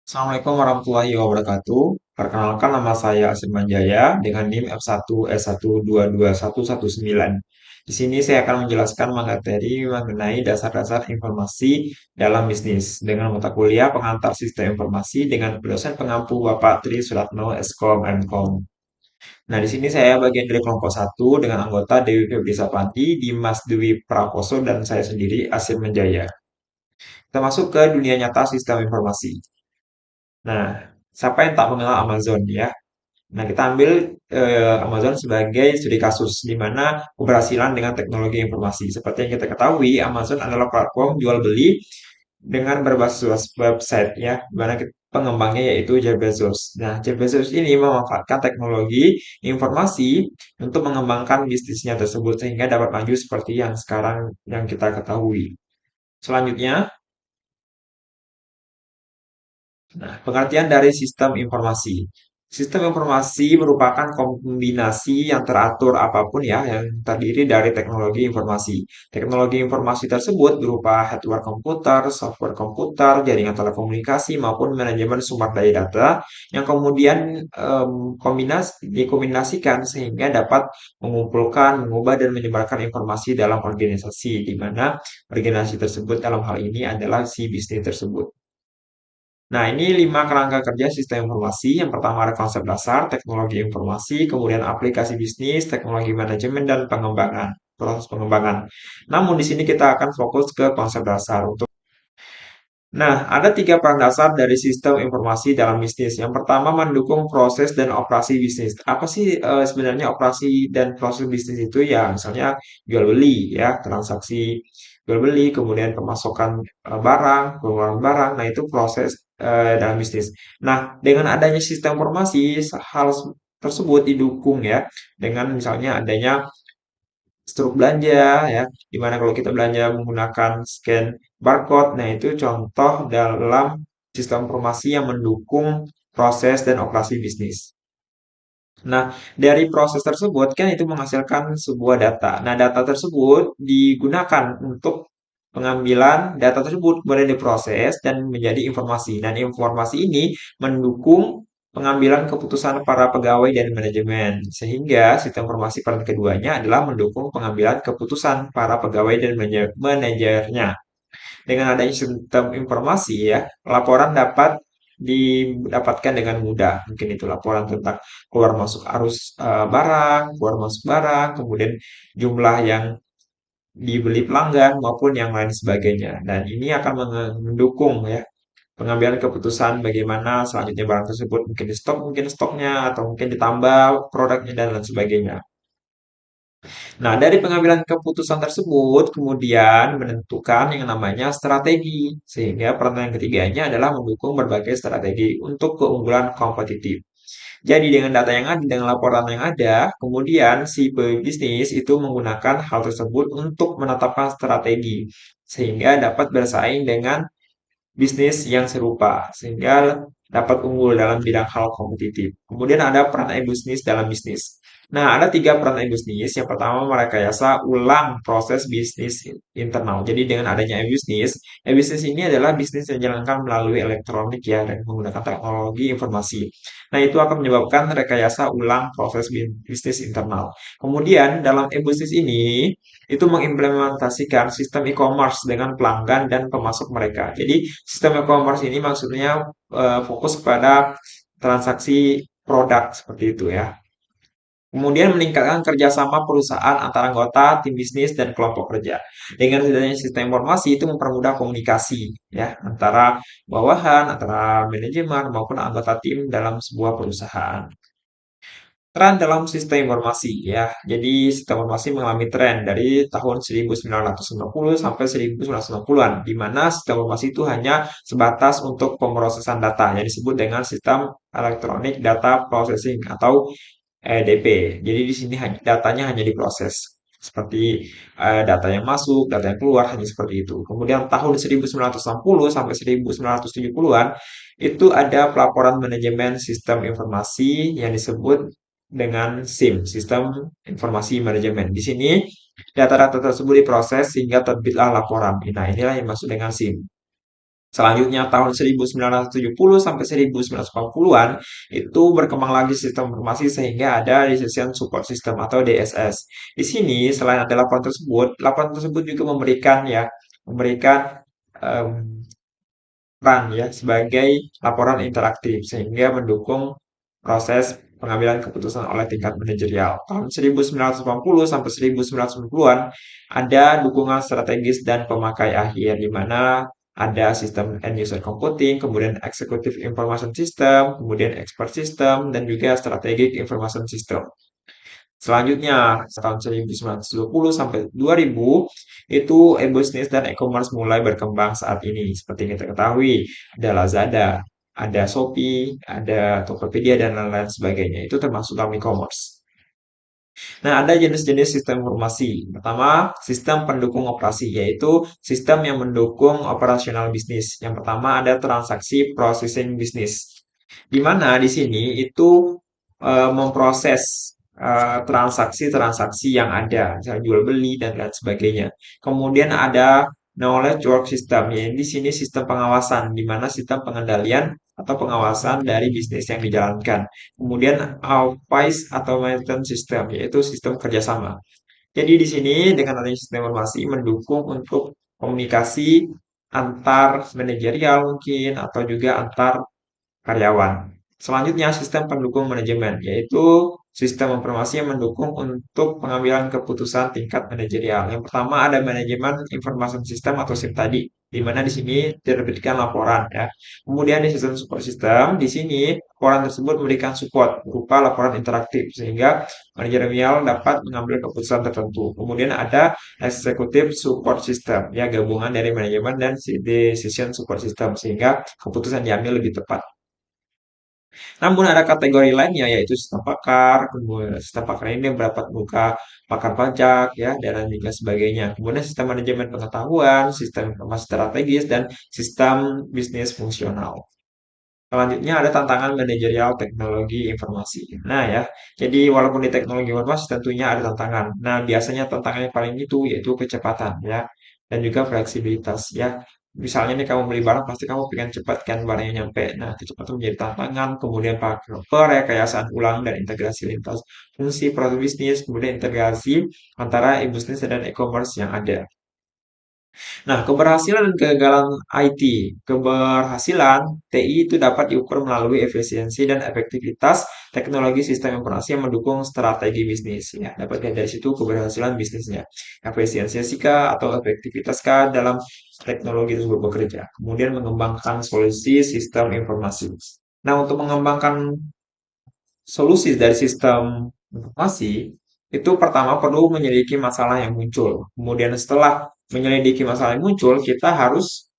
Assalamualaikum warahmatullahi wabarakatuh. Perkenalkan nama saya Asim Manjaya dengan NIM F1S1221119. Di sini saya akan menjelaskan materi mengenai dasar-dasar informasi dalam bisnis dengan mata kuliah pengantar sistem informasi dengan dosen pengampu Bapak Tri Suratno Eskom Mkom. Nah, di sini saya bagian dari kelompok satu dengan anggota Dewi Febri Sapandi, Dimas Dwi Prakoso, dan saya sendiri Asim Manjaya. Kita masuk ke dunia nyata sistem informasi. Nah, siapa yang tak mengenal Amazon ya? Nah, kita ambil Amazon sebagai studi kasus di mana keberhasilan dengan teknologi informasi. Seperti yang kita ketahui, Amazon adalah platform jual beli dengan berbasis website ya, di mana pengembangnya yaitu Jeff Bezos. Nah, Jeff Bezos ini memanfaatkan teknologi informasi untuk mengembangkan bisnisnya tersebut sehingga dapat maju seperti yang sekarang yang kita ketahui. Selanjutnya, nah, pengertian dari sistem informasi. Sistem informasi merupakan kombinasi yang teratur apapun ya, yang terdiri dari teknologi informasi. Teknologi informasi tersebut berupa hardware komputer, software komputer, jaringan telekomunikasi, maupun manajemen sumber daya data yang kemudian dikombinasikan sehingga dapat mengumpulkan, mengubah, dan menyebarkan informasi dalam organisasi, di mana organisasi tersebut dalam hal ini adalah si bisnis tersebut. Nah, ini 5 kerangka kerja sistem informasi. Yang pertama ada konsep dasar, teknologi informasi, kemudian aplikasi bisnis, teknologi manajemen, dan pengembangan, proses pengembangan. Namun di sini kita akan fokus ke konsep dasar. Nah, ada 3 peran dasar dari sistem informasi dalam bisnis. Yang pertama mendukung proses dan operasi bisnis. Apa sih sebenarnya operasi dan proses bisnis itu? Ya, misalnya jual beli, ya, transaksi jual beli, kemudian pemasukan barang, pengeluaran barang. Nah, itu proses dalam bisnis. Nah, dengan adanya sistem informasi, hal tersebut didukung ya dengan misalnya adanya struk belanja ya, dimana kalau kita belanja menggunakan scan barcode, nah itu contoh dalam sistem informasi yang mendukung proses dan operasi bisnis. Nah, dari proses tersebut kan itu menghasilkan sebuah data. Nah, data tersebut digunakan untuk pengambilan data tersebut kemudian diproses dan menjadi informasi. Dan informasi ini mendukung pengambilan keputusan para pegawai dan manajemen. Sehingga sistem informasi peran keduanya adalah mendukung pengambilan keputusan para pegawai dan manajernya. Dengan adanya sistem informasi ya, laporan dapat didapatkan dengan mudah. Mungkin itu laporan tentang keluar masuk arus barang, keluar masuk barang, kemudian jumlah yang dibeli pelanggan maupun yang lain sebagainya. Dan ini akan mendukung ya pengambilan keputusan bagaimana selanjutnya barang tersebut mungkin di stok, mungkin stoknya atau mungkin ditambah produknya dan lain sebagainya. Nah, dari pengambilan keputusan tersebut kemudian menentukan yang namanya strategi. Sehingga peran yang ketiganya adalah mendukung berbagai strategi untuk keunggulan kompetitif. Jadi dengan data yang ada, dengan laporan yang ada, kemudian si pebisnis itu menggunakan hal tersebut untuk menetapkan strategi. Sehingga dapat bersaing dengan bisnis yang serupa sehingga dapat unggul dalam bidang hal kompetitif. Kemudian ada peran e-bisnis dalam bisnis. Nah, ada 3 peran e-bisnis. Yang pertama merekayasa ulang proses bisnis internal. Jadi dengan adanya e-bisnis ini adalah bisnis yang dijalankan melalui elektronik ya dan menggunakan teknologi informasi. Nah, itu akan menyebabkan rekayasa ulang proses bisnis internal. Kemudian dalam e-bisnis ini itu mengimplementasikan sistem e-commerce dengan pelanggan dan pemasok mereka. Jadi sistem e-commerce ini maksudnya fokus pada transaksi produk seperti itu ya. Kemudian meningkatkan kerjasama perusahaan antara anggota, tim bisnis, dan kelompok kerja. Dengan adanya sistem informasi itu mempermudah komunikasi ya antara bawahan, antara manajemen maupun anggota tim dalam sebuah perusahaan. Tren dalam sistem informasi ya. Jadi sistem informasi mengalami tren dari tahun 1990 sampai 1990-an, di mana sistem informasi itu hanya sebatas untuk pemrosesan data yang disebut dengan sistem elektronik data processing atau EDP. Jadi di sini datanya hanya diproses. Seperti data yang masuk, data yang keluar, hanya seperti itu. Kemudian tahun 1960 sampai 1970-an itu ada pelaporan manajemen sistem informasi yang disebut dengan SIM, Sistem Informasi Manajemen. Di sini data-data tersebut diproses sehingga terbitlah laporan. Nah, inilah yang dimaksud dengan SIM. Selanjutnya tahun 1970 sampai 1980-an itu berkembang lagi sistem informasi sehingga ada Decision Support System atau DSS. Di sini selain ada laporan tersebut juga memberikan em, peran ya sebagai laporan interaktif sehingga mendukung proses pengambilan keputusan oleh tingkat manajerial. Tahun 1980 sampai 1990-an ada dukungan strategis dan pemakai akhir di mana ada sistem end user computing, kemudian executive information system, kemudian expert system, dan juga strategic information system. Selanjutnya, tahun 1920 sampai 2000, itu e-business dan e-commerce mulai berkembang saat ini. Seperti kita ketahui, ada Lazada, ada Shopee, ada Tokopedia, dan lain-lain sebagainya. Itu termasuk dalam e-commerce. Nah, ada jenis-jenis sistem informasi. Pertama, sistem pendukung operasi, yaitu sistem yang mendukung operasional bisnis. Yang pertama ada transaksi processing bisnis. Di mana di sini itu memproses transaksi-transaksi yang ada, misalnya jual beli dan lain sebagainya. Kemudian ada knowledge work system, yaitu di sini sistem pengawasan, di mana sistem pengendalian atau pengawasan dari bisnis yang dijalankan. Kemudian Outpiece Automation System, yaitu sistem kerjasama. Jadi di sini dengan adanya sistem informasi mendukung untuk komunikasi antar manajerial mungkin atau juga antar karyawan. Selanjutnya, sistem pendukung manajemen, yaitu sistem informasi yang mendukung untuk pengambilan keputusan tingkat manajerial. Yang pertama ada manajemen information system atau SIM tadi, di mana di sini diterbitkan laporan ya. Kemudian di sistem support system, di sini laporan tersebut memberikan support berupa laporan interaktif sehingga manajerial dapat mengambil keputusan tertentu. Kemudian ada executive support system, ya gabungan dari manajemen dan decision support system sehingga keputusan diambil lebih tepat. Namun ada kategori lainnya yaitu sistem pakar, kemudian sistem pakar ini mendapat muka pakar pajak ya dan juga sebagainya. Kemudian sistem manajemen pengetahuan, sistem informasi strategis dan sistem bisnis fungsional. Selanjutnya ada tantangan manajerial teknologi informasi. Nah ya, jadi walaupun di teknologi informasi tentunya ada tantangan. Nah biasanya tantangan yang paling itu yaitu kecepatan ya dan juga fleksibilitas ya. Misalnya nih kamu beli barang pasti kamu pengen cepat kan barangnya nyampe. Nah kecepatan menjadi tantangan. Kemudian perekayasaan ulang dan integrasi lintas fungsi proses bisnis. Kemudian integrasi antara e-business dan e-commerce yang ada. Nah, keberhasilan dan kegagalan IT. Keberhasilan TI itu dapat diukur melalui efisiensi dan efektivitas teknologi sistem informasi yang mendukung strategi bisnis. Ya, dapat dilihat dari situ keberhasilan bisnisnya. Efisiensi kah atau efektivitas kah dalam teknologi tersebut bekerja. Kemudian mengembangkan solusi sistem informasi. Nah, untuk mengembangkan solusi dari sistem informasi itu pertama perlu menyelidiki masalah yang muncul. Kemudian setelah menyelidiki masalah yang muncul, kita harus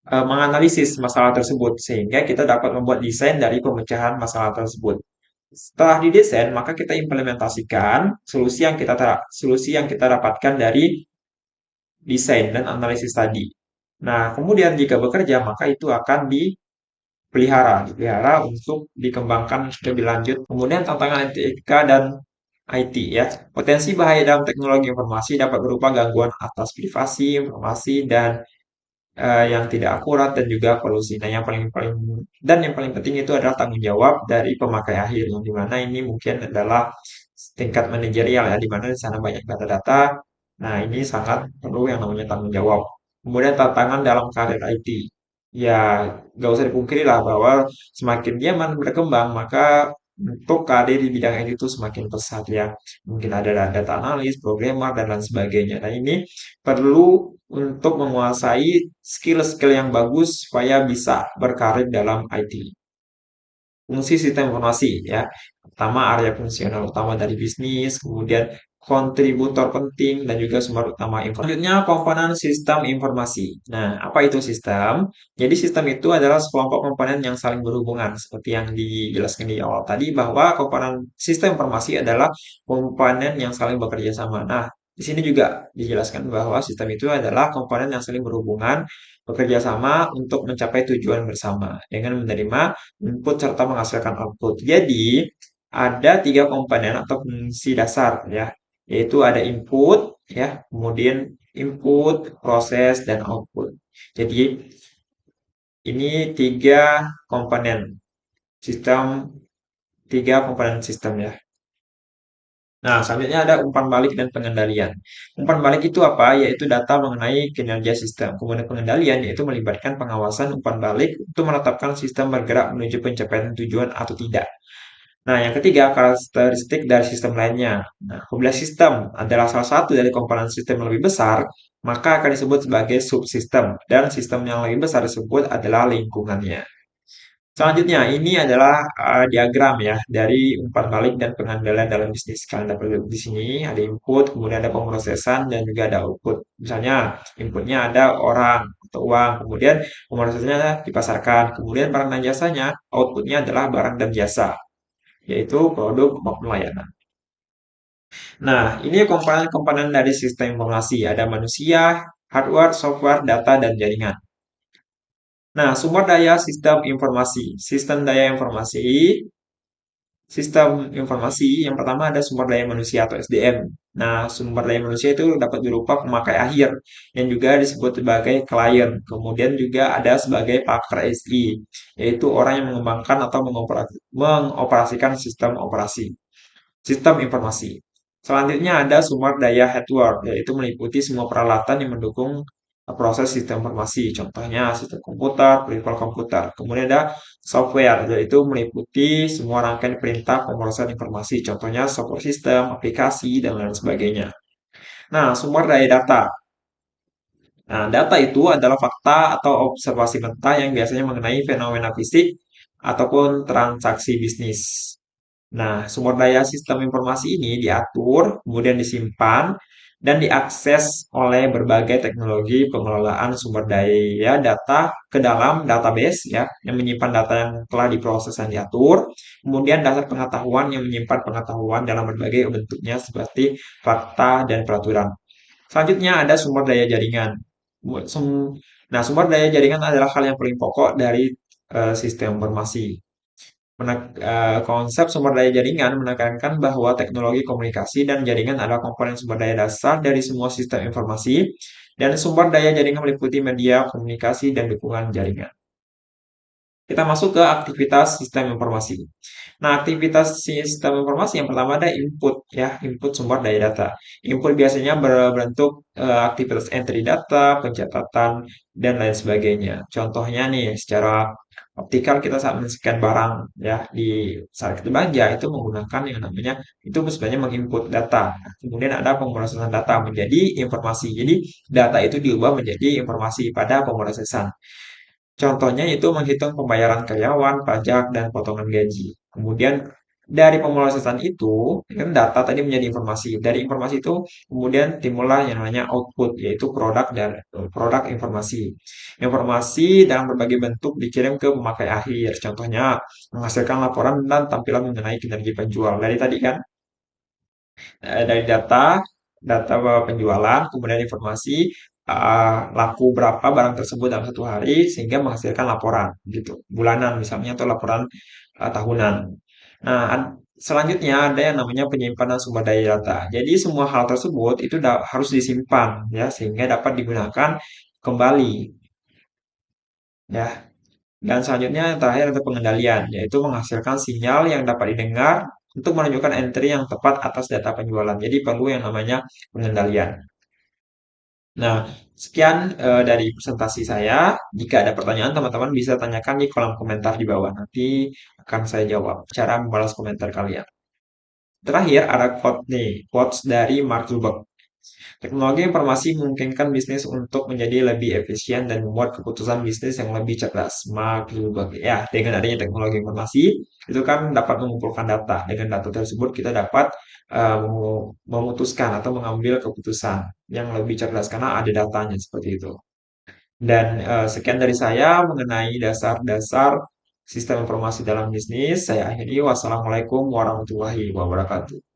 menganalisis masalah tersebut sehingga kita dapat membuat desain dari pemecahan masalah tersebut. Setelah didesain, maka kita implementasikan solusi yang kita dapatkan dari desain dan analisis tadi. Nah, kemudian jika bekerja, maka itu akan dipelihara untuk dikembangkan lebih lanjut. Kemudian tantangan etika dan IT ya. Potensi bahaya dalam teknologi informasi dapat berupa gangguan atas privasi, informasi dan yang tidak akurat dan juga kolusi. Nah, yang paling penting itu adalah tanggung jawab dari pemakai akhir yang dimana ini mungkin adalah tingkat manajerial ya, di mana di sana banyak data-data. Nah, ini sangat perlu yang namanya tanggung jawab. Kemudian tantangan dalam karir IT. Ya, nggak usah dipungkiri lah bahwa semakin zaman berkembang, maka untuk karir di bidang IT itu semakin pesat ya. Mungkin ada data analis, programmer, dan lain sebagainya. Nah, ini perlu untuk menguasai skill-skill yang bagus supaya bisa berkarir dalam IT. Fungsi sistem informasi ya. Pertama area fungsional utama dari bisnis, kemudian kontributor penting dan juga sumber utama informasi. Selanjutnya komponen sistem informasi. Nah, apa itu sistem? Jadi sistem itu adalah sekelompok komponen yang saling berhubungan seperti yang dijelaskan di awal tadi bahwa komponen sistem informasi adalah komponen yang saling bekerja sama. Nah, di sini juga dijelaskan bahwa sistem itu adalah komponen yang saling berhubungan bekerja sama untuk mencapai tujuan bersama dengan menerima input serta menghasilkan output. Jadi, ada tiga komponen atau fungsi dasar ya, yaitu ada input ya, kemudian input, proses dan output. Jadi, Ini komponen sistem, tiga komponen sistem ya. Nah, selanjutnya ada umpan balik dan pengendalian. Umpan balik itu apa? Yaitu data mengenai kinerja sistem. Kemudian pengendalian yaitu melibatkan pengawasan umpan balik untuk menetapkan sistem bergerak menuju pencapaian tujuan atau tidak. Nah, yang ketiga, karakteristik dari sistem lainnya. Nah, apabila sistem adalah salah satu dari komponen sistem yang lebih besar, maka akan disebut sebagai subsistem, dan sistem yang lebih besar disebut adalah lingkungannya. Selanjutnya, ini adalah diagram ya dari umpan balik dan pengendalian dalam bisnis. Kalian dapat lihat di sini ada input, kemudian ada pemrosesan, dan juga ada output. Misalnya, inputnya ada orang atau uang, kemudian pemrosesannya dipasarkan, kemudian barang dan jasanya, outputnya adalah barang dan jasa, yaitu produk maupun layanan. Nah, ini komponen-komponen dari sistem informasi. Ada manusia, hardware, software, data, dan jaringan. Nah, sumber daya sistem informasi. Sistem informasi yang pertama ada sumber daya manusia atau SDM. Nah, sumber daya manusia itu dapat berupa pemakai akhir yang juga disebut sebagai klien. Kemudian juga ada sebagai pakar SI, yaitu orang yang mengembangkan atau mengoperasikan sistem informasi. Selanjutnya ada sumber daya hardware, yaitu meliputi semua peralatan yang mendukung proses sistem informasi. Contohnya sistem komputer, peripheral komputer. Kemudian ada software, yaitu meliputi semua rangkaian perintah pemrosesan informasi. Contohnya software sistem, aplikasi, dan lain sebagainya. Nah, sumber daya data. Nah, data itu adalah fakta atau observasi mentah yang biasanya mengenai fenomena fisik ataupun transaksi bisnis. Nah, sumber daya sistem informasi ini diatur, kemudian disimpan, dan diakses oleh berbagai teknologi pengelolaan sumber daya data ke dalam database ya, yang menyimpan data yang telah diproses dan diatur. Kemudian dasar pengetahuan yang menyimpan pengetahuan dalam berbagai bentuknya seperti fakta dan peraturan. Selanjutnya ada sumber daya jaringan. Nah, sumber daya jaringan adalah hal yang paling pokok dari sistem informasi. Konsep sumber daya jaringan menekankan bahwa teknologi komunikasi dan jaringan adalah komponen sumber daya dasar dari semua sistem informasi, dan sumber daya jaringan meliputi media, komunikasi, dan dukungan jaringan. Kita masuk ke aktivitas sistem informasi. Nah, aktivitas sistem informasi yang pertama ada input ya, input sumber daya data. Input biasanya berbentuk aktivitas entry data, pencatatan, dan lain sebagainya. Contohnya nih, secara optikal kita saat men-scan barang ya di saat kita belanja itu menggunakan yang namanya itu sebenarnya menginput data. Nah, kemudian ada pemrosesan data menjadi informasi. Jadi data itu diubah menjadi informasi pada pemrosesan. Contohnya itu menghitung pembayaran karyawan, pajak, dan potongan gaji. Kemudian dari pemrosesan itu, kan data tadi menjadi informasi. Dari informasi itu kemudian timbullah yang namanya output, yaitu produk informasi. Informasi dalam berbagai bentuk dikirim ke pemakai akhir. Contohnya menghasilkan laporan dan tampilan mengenai kinerja penjual. Dari tadi kan dari data penjualan, kemudian informasi laku berapa barang tersebut dalam satu hari sehingga menghasilkan laporan gitu, bulanan misalnya atau laporan tahunan. Nah, selanjutnya ada yang namanya penyimpanan sumber daya data. Jadi semua hal tersebut itu harus disimpan ya sehingga dapat digunakan kembali ya. Dan selanjutnya yang terakhir ada pengendalian, yaitu menghasilkan sinyal yang dapat didengar untuk menunjukkan entry yang tepat atas data penjualan. Jadi perlu yang namanya pengendalian. Nah, sekian dari presentasi saya. Jika ada pertanyaan, teman-teman bisa tanyakan di kolom komentar di bawah. Nanti akan saya jawab cara membalas komentar kalian. Terakhir ada quote nih, quotes dari Mark Zuckerberg. Teknologi informasi memungkinkan bisnis untuk menjadi lebih efisien dan membuat keputusan bisnis yang lebih cerdas. Mark Zuckerberg. Ya, dengan adanya teknologi informasi, itu kan dapat mengumpulkan data. Dengan data tersebut kita dapat memutuskan atau mengambil keputusan yang lebih cerdas karena ada datanya seperti itu. Dan sekian dari saya mengenai dasar-dasar sistem informasi dalam bisnis. Saya akhiri. Wassalamualaikum warahmatullahi wabarakatuh.